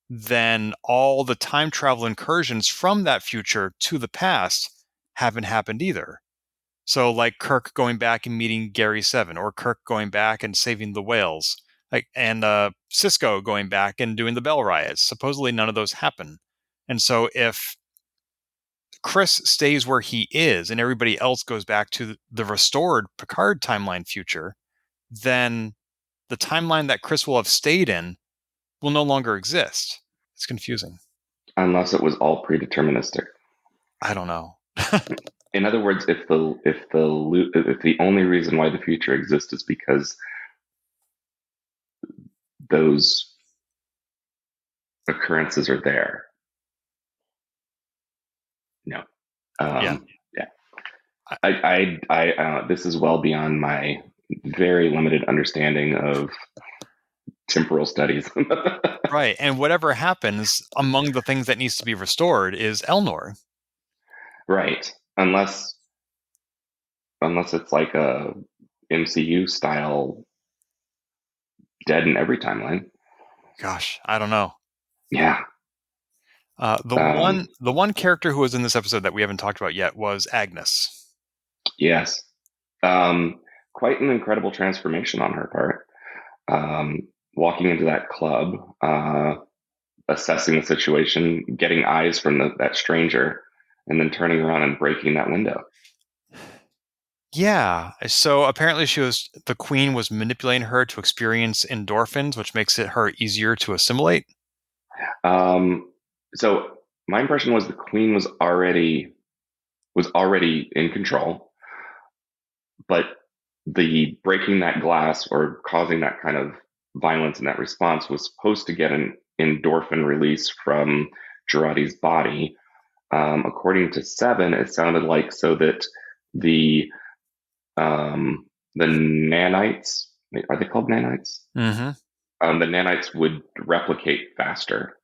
[SPEAKER 2] then all the time travel incursions from that future to the past haven't happened either. So like Kirk going back and meeting Gary Seven, or Kirk going back and saving the whales, and Cisco going back and doing the Bell riots. Supposedly none of those happen. And so if Chris stays where he is and everybody else goes back to the restored Picard timeline future, then the timeline that Chris will have stayed in will no longer exist. It's confusing.
[SPEAKER 3] Unless it was all predeterministic.
[SPEAKER 2] I don't know.
[SPEAKER 3] In other words, if the only reason why the future exists is because those occurrences are there. No. Yeah. I this is well beyond my very limited understanding of temporal studies.
[SPEAKER 2] Right. And whatever happens, among the things that needs to be restored is Elnor.
[SPEAKER 3] Right. Unless it's like a MCU style dead in every timeline.
[SPEAKER 2] Gosh, I don't know.
[SPEAKER 3] Yeah.
[SPEAKER 2] The one character who was in this episode that we haven't talked about yet was Agnes.
[SPEAKER 3] Yes. Quite an incredible transformation on her part. Walking into that club, assessing the situation, getting eyes from that stranger, and then turning around and breaking that window.
[SPEAKER 2] Yeah. So apparently the Queen was manipulating her to experience endorphins, which makes it her easier to assimilate.
[SPEAKER 3] So my impression was the Queen was already in control, but the breaking that glass or causing that kind of violence in that response was supposed to get an endorphin release from Girardi's body. According to Seven, it sounded like so that the nanites, are they called nanites?
[SPEAKER 2] Mm-hmm.
[SPEAKER 3] The nanites would replicate faster.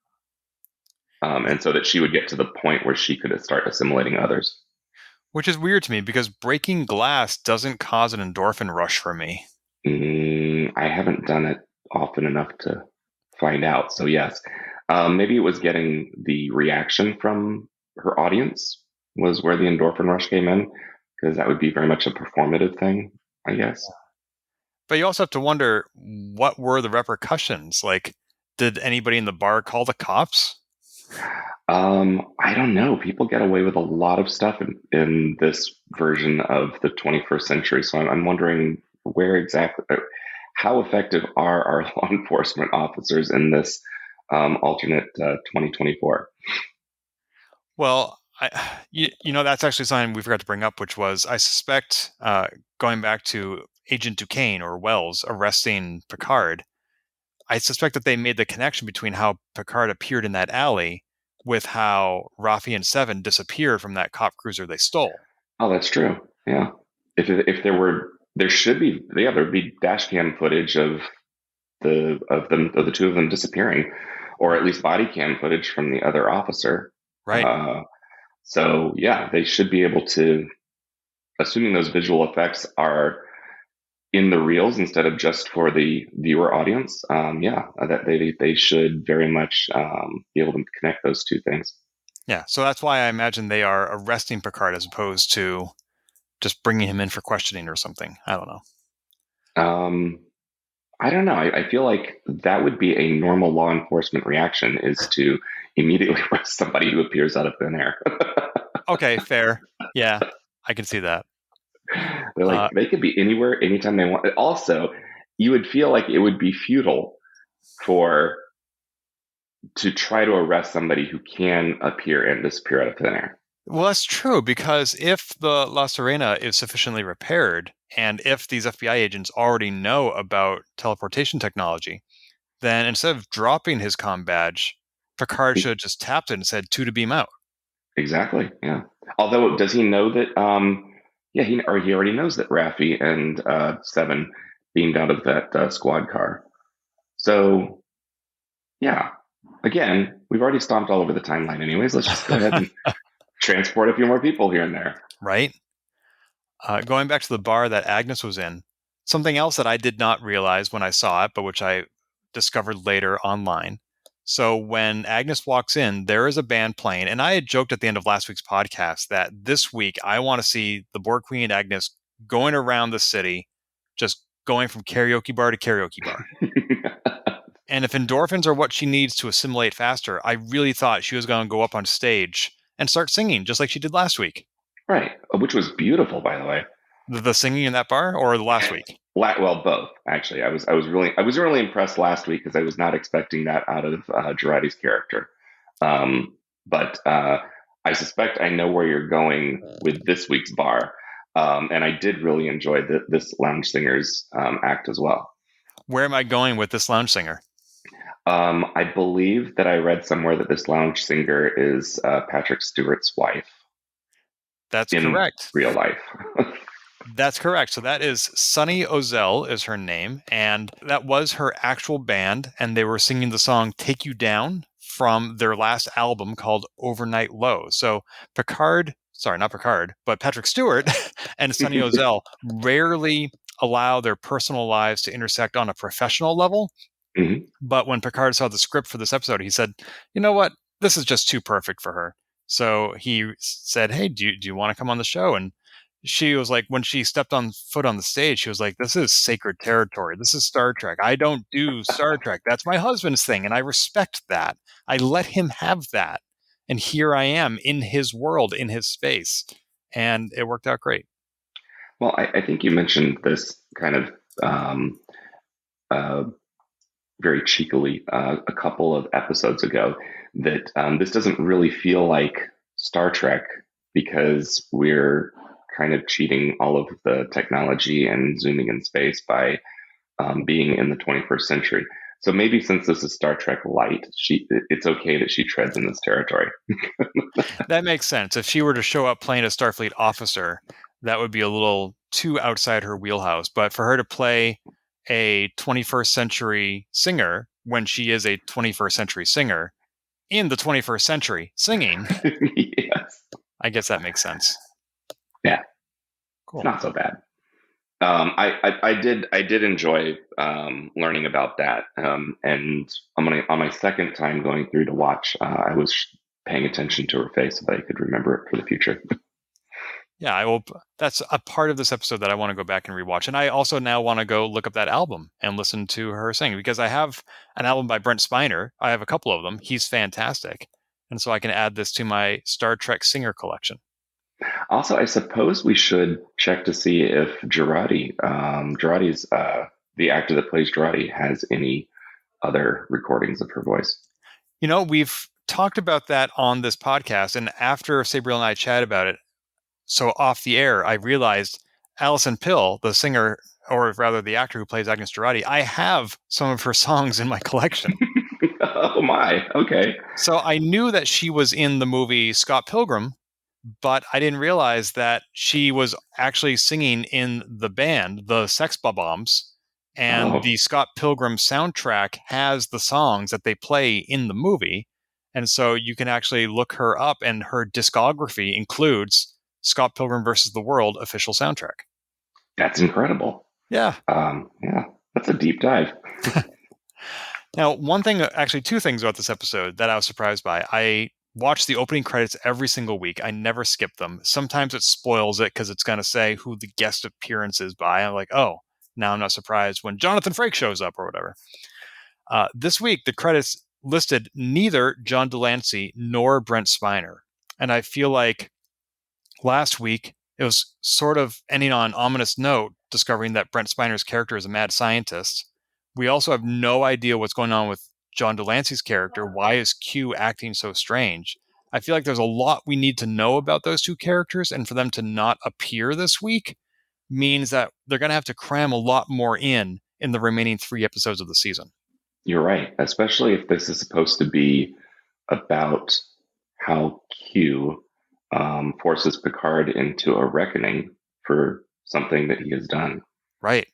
[SPEAKER 3] And so that she would get to the point where she could start assimilating others.
[SPEAKER 2] Which is weird to me because breaking glass doesn't cause an endorphin rush for me.
[SPEAKER 3] I haven't done it often enough to find out. So yes, maybe it was getting the reaction from her audience was where the endorphin rush came in, because that would be very much a performative thing, I guess.
[SPEAKER 2] But you also have to wonder, what were the repercussions? Like, did anybody in the bar call the cops?
[SPEAKER 3] I don't know. People get away with a lot of stuff in this version of the 21st century. So I'm wondering where exactly, how effective are our law enforcement officers in this alternate 2024?
[SPEAKER 2] Well, that's actually something we forgot to bring up, which was I suspect, going back to Agent Duquesne or Wells arresting Picard, I suspect that they made the connection between how Picard appeared in that alley with how Rafi and Seven disappeared from that cop cruiser they stole.
[SPEAKER 3] Oh, that's true. Yeah. If there were, there should be, yeah, there'd be dash cam footage of the two of them disappearing, or at least body cam footage from the other officer.
[SPEAKER 2] Right.
[SPEAKER 3] So yeah, they should be able to, assuming those visual effects are in the reels instead of just for the viewer audience. Yeah, that they should very much be able to connect those two things.
[SPEAKER 2] Yeah. So that's why I imagine they are arresting Picard as opposed to just bringing him in for questioning or something. I don't know.
[SPEAKER 3] I don't know. I feel like that would be a normal law enforcement reaction, is to immediately arrest somebody who appears out of thin air.
[SPEAKER 2] Okay, fair. Yeah, I can see that.
[SPEAKER 3] They're like, they could be anywhere, anytime they want. Also, you would feel like it would be futile to try to arrest somebody who can appear and disappear out of thin air.
[SPEAKER 2] Well, that's true, because if the La Serena is sufficiently repaired, and if these FBI agents already know about teleportation technology, then instead of dropping his comm badge, Picard should have just tapped it and said 2 to beam out.
[SPEAKER 3] Exactly. Yeah. Although, does he know that? Yeah, he already knows that Raffi and Seven beamed out of that squad car. So, yeah. Again, we've already stomped all over the timeline. Anyways, let's just go ahead and transport a few more people here and there.
[SPEAKER 2] Right. Going back to the bar that Agnes was in, something else that I did not realize when I saw it, but which I discovered later online. So when Agnes walks in, there is a band playing. And I had joked at the end of last week's podcast that this week I want to see the Borg Queen and Agnes going around the city, just going from karaoke bar to karaoke bar. And if endorphins are what she needs to assimilate faster, I really thought she was going to go up on stage and start singing just like she did last week.
[SPEAKER 3] Right. Which was beautiful, by the way.
[SPEAKER 2] The singing in that bar, or the last week?
[SPEAKER 3] Well, both actually. I was really impressed last week because I was not expecting that out of Girardi's character. But I suspect I know where you're going with this week's bar, and I did really enjoy this lounge singer's act as well.
[SPEAKER 2] Where am I going with this lounge singer?
[SPEAKER 3] I believe that I read somewhere that this lounge singer is Patrick Stewart's wife.
[SPEAKER 2] That's
[SPEAKER 3] in
[SPEAKER 2] correct.
[SPEAKER 3] Real life.
[SPEAKER 2] That's correct. So that is Sunny Ozell is her name, and that was her actual band, and they were singing the song Take You Down from their last album called Overnight Low. So Patrick Stewart and Sunny Ozell rarely allow their personal lives to intersect on a professional level.
[SPEAKER 3] Mm-hmm.
[SPEAKER 2] But when Picard saw the script for this episode, he said, you know what? This is just too perfect for her. So he said, hey, do you want to come on the show? And she was like, when she stepped on foot on the stage, she was like, this is sacred territory. This is Star Trek. I don't do Star Trek. That's my husband's thing. And I respect that. I let him have that. And here I am in his world, in his space. And it worked out great.
[SPEAKER 3] Well, I think you mentioned this kind of very cheekily a couple of episodes ago, that this doesn't really feel like Star Trek because we're kind of cheating all of the technology and zooming in space by being in the 21st century. So maybe since this is Star Trek Light, it's okay that she treads in this territory.
[SPEAKER 2] That makes sense. If she were to show up playing a Starfleet officer, that would be a little too outside her wheelhouse. But for her to play a 21st century singer when she is a 21st century singer in the 21st century singing,
[SPEAKER 3] Yes.
[SPEAKER 2] I guess that makes sense.
[SPEAKER 3] Yeah,
[SPEAKER 2] Cool.
[SPEAKER 3] not so bad. I did enjoy learning about that, and on my second time going through to watch, I was paying attention to her face so that I could remember it for the future.
[SPEAKER 2] Yeah, I will. That's a part of this episode that I want to go back and rewatch. And I also now want to go look up that album and listen to her sing, because I have an album by Brent Spiner. I have a couple of them. He's fantastic. And so I can add this to my Star Trek singer collection.
[SPEAKER 3] Also, I suppose we should check to see if Girardi's the actor that plays Girardi, has any other recordings of her voice.
[SPEAKER 2] You know, we've talked about that on this podcast. And after Sabriel and I chat about it, so off the air, I realized Alison Pill, the singer, or rather the actor who plays Agnes Girardi, I have some of her songs in my collection.
[SPEAKER 3] Oh my, okay.
[SPEAKER 2] So I knew that she was in the movie Scott Pilgrim, but I didn't realize that she was actually singing in the band, the Sex Bob-ombs, and the Scott Pilgrim soundtrack has the songs that they play in the movie. And so you can actually look her up, and her discography includes Scott Pilgrim versus the World official soundtrack.
[SPEAKER 3] That's incredible.
[SPEAKER 2] Yeah.
[SPEAKER 3] Yeah, that's a deep dive.
[SPEAKER 2] Now, one thing, actually two things about this episode that I was surprised by. I watch the opening credits every single week. I never skip them. Sometimes it spoils it because it's going to say who the guest appearance is by. I'm like, oh, now I'm not surprised when Jonathan Frakes shows up or whatever. This week, the credits listed neither John Delancey nor Brent Spiner. And I feel like last week, it was sort of ending on an ominous note, discovering that Brent Spiner's character is a mad scientist. We also have no idea what's going on with John Delancey's character. Why is Q acting so strange? I feel like there's a lot we need to know about those two characters, and for them to not appear this week means that they're going to have to cram a lot more in the remaining 3 episodes of the season.
[SPEAKER 3] You're right, especially if this is supposed to be about how Q forces Picard into a reckoning for something that he has done.
[SPEAKER 2] Right.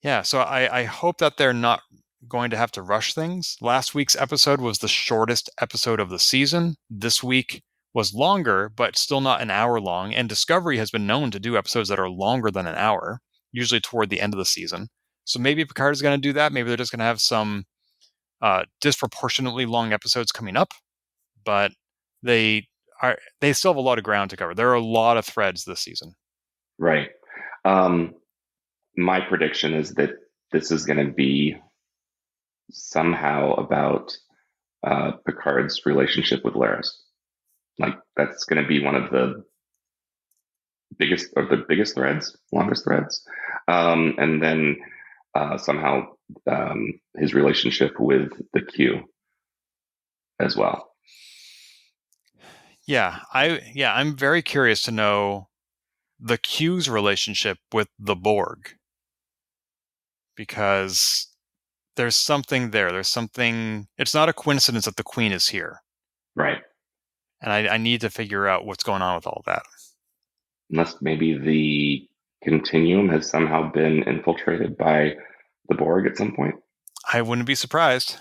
[SPEAKER 2] Yeah, so I hope that they're not going to have to rush things. Last week's episode was the shortest episode of the season. This week was longer, but still not an hour long. And Discovery has been known to do episodes that are longer than an hour, usually toward the end of the season. So maybe Picard is going to do that. Maybe they're just going to have some disproportionately long episodes coming up, but they still have a lot of ground to cover. There are a lot of threads this season.
[SPEAKER 3] Right. My prediction is that this is going to be somehow about Picard's relationship with Laris. Like, that's going to be one of the biggest threads, longest threads. And then somehow his relationship with the Q as well.
[SPEAKER 2] Yeah, I'm very curious to know the Q's relationship with the Borg, because there's something there. There's something. It's not a coincidence that the Queen is here,
[SPEAKER 3] right?
[SPEAKER 2] And I need to figure out what's going on with all that.
[SPEAKER 3] Unless maybe the continuum has somehow been infiltrated by the Borg at some point.
[SPEAKER 2] I wouldn't be surprised.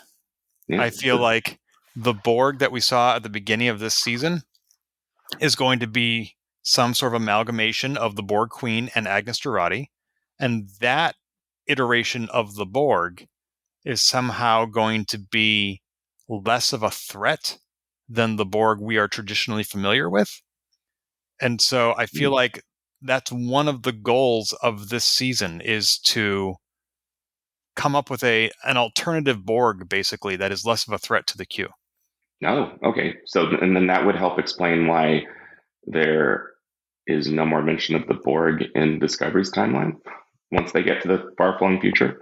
[SPEAKER 2] Yeah, I feel like the Borg that we saw at the beginning of this season is going to be some sort of amalgamation of the Borg Queen and Agnes Girardi, and that iteration of the Borg is somehow going to be less of a threat than the Borg we are traditionally familiar with. And so I feel like that's one of the goals of this season, is to come up with an alternative Borg, basically, that is less of a threat to the Q.
[SPEAKER 3] Oh, okay. So, and then that would help explain why there is no more mention of the Borg in Discovery's timeline once they get to the far-flung future.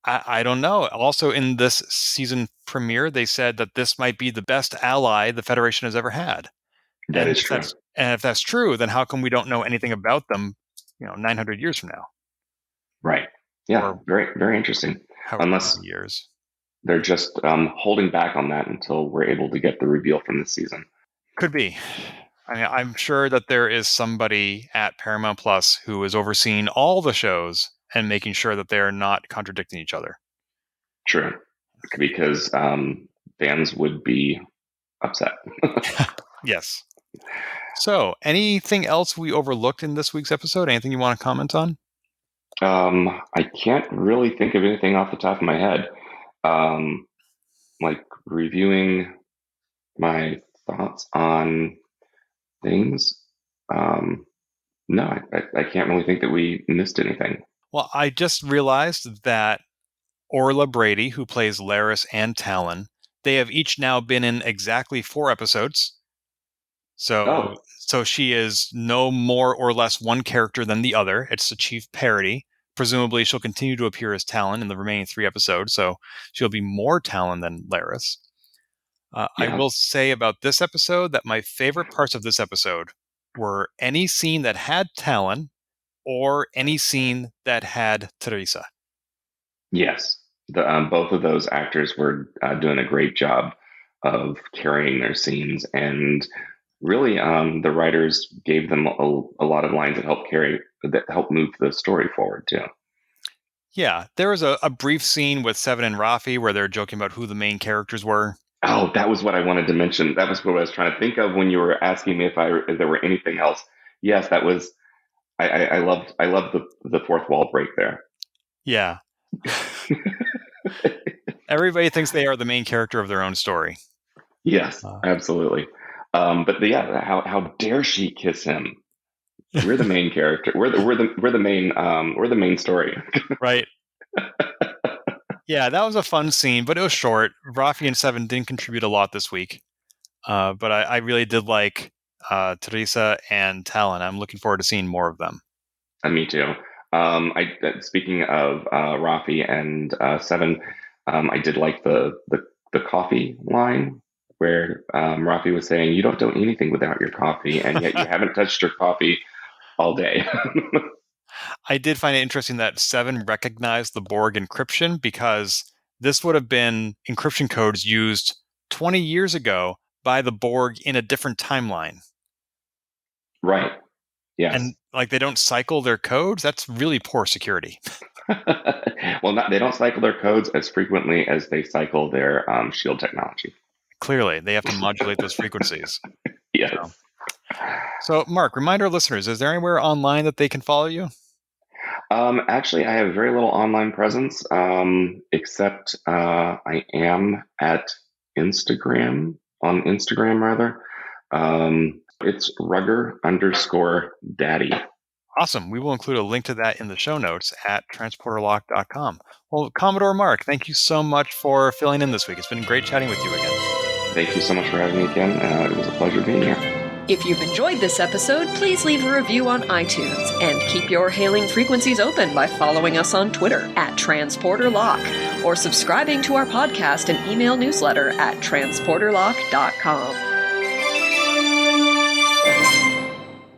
[SPEAKER 2] I don't know. Also, in this season premiere, they said that this might be the best ally the Federation has ever had.
[SPEAKER 3] That is true.
[SPEAKER 2] And if that's true, then how come we don't know anything about them, 900 years from now?
[SPEAKER 3] Right. Yeah. Very, very interesting. Unless
[SPEAKER 2] years.
[SPEAKER 3] They're just holding back on that until we're able to get the reveal from this season.
[SPEAKER 2] Could be. I mean, I'm sure that there is somebody at Paramount Plus who is overseeing all the shows and making sure that they are not contradicting each other.
[SPEAKER 3] True. Because fans would be upset.
[SPEAKER 2] Yes. So, anything else we overlooked in this week's episode? Anything you want to comment on?
[SPEAKER 3] I can't really think of anything off the top of my head. Like reviewing my thoughts on things. No, I can't really think that we missed anything.
[SPEAKER 2] Well, I just realized that Orla Brady, who plays Laris and Talon, they have each now been in exactly 4 episodes. So she is no more or less one character than the other. It's achieved parity. Presumably, she'll continue to appear as Talon in the remaining 3 episodes, so she'll be more Talon than Laris. I will say about this episode that my favorite parts of this episode were any scene that had Talon or any scene that had Teresa.
[SPEAKER 3] Yes, both of those actors were doing a great job of carrying their scenes, and really, the writers gave them a lot of lines that helped move the story forward too.
[SPEAKER 2] Yeah, there was a brief scene with Seven and Rafi where they're joking about who the main characters were.
[SPEAKER 3] Oh, that was what I wanted to mention. That was what I was trying to think of when you were asking me if there were anything else. Yes, that was. I loved the fourth wall break there.
[SPEAKER 2] Yeah. Everybody thinks they are the main character of their own story.
[SPEAKER 3] Yes, absolutely. But how dare she kiss him? We're the main character. We're the main story.
[SPEAKER 2] Right. Yeah, that was a fun scene, but it was short. Rafi and Seven didn't contribute a lot this week. But I really did like Teresa and Talon. I'm looking forward to seeing more of them.
[SPEAKER 3] Me too. Speaking of Rafi and Seven, I did like the coffee line where Rafi was saying, "You don't do anything without your coffee, and yet you haven't touched your coffee all day."
[SPEAKER 2] I did find it interesting that Seven recognized the Borg encryption, because this would have been encryption codes used 20 years ago by the Borg in a different timeline.
[SPEAKER 3] Right. Yes.
[SPEAKER 2] And like they don't cycle their codes. That's really poor security.
[SPEAKER 3] Well, they don't cycle their codes as frequently as they cycle their shield technology.
[SPEAKER 2] Clearly, they have to modulate those frequencies.
[SPEAKER 3] Yes.
[SPEAKER 2] So, Mark, remind our listeners, is there anywhere online that they can follow you?
[SPEAKER 3] Actually, I have very little online presence, except I am at Instagram, on Instagram rather. It's Rugger_Daddy.
[SPEAKER 2] Awesome. We will include a link to that in the show notes at transporterlock.com. Well, Commodore Mark, thank you so much for filling in this week. It's been great chatting with you again.
[SPEAKER 3] Thank you so much for having me again. It was a pleasure being here.
[SPEAKER 1] If you've enjoyed this episode, please leave a review on iTunes and keep your hailing frequencies open by following us on Twitter at TransporterLock or subscribing to our podcast and email newsletter at transporterlock.com.